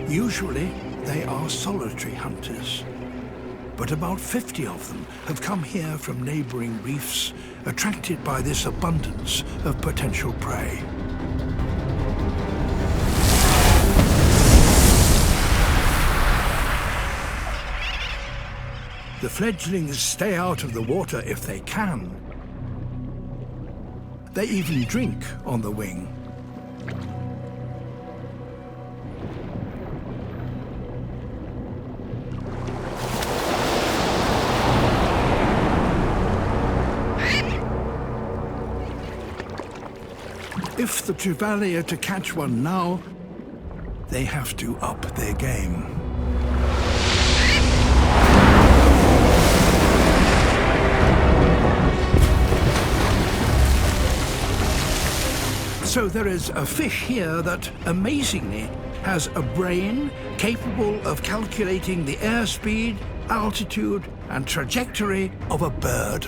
Usually, they are solitary hunters. But about 50 of them have come here from neighboring reefs, attracted by this abundance of potential prey. The fledglings stay out of the water if they can. They even drink on the wing. If the trevally are to catch one now, they have to up their game. So there is a fish here that, amazingly, has a brain capable of calculating the airspeed, altitude, and trajectory of a bird.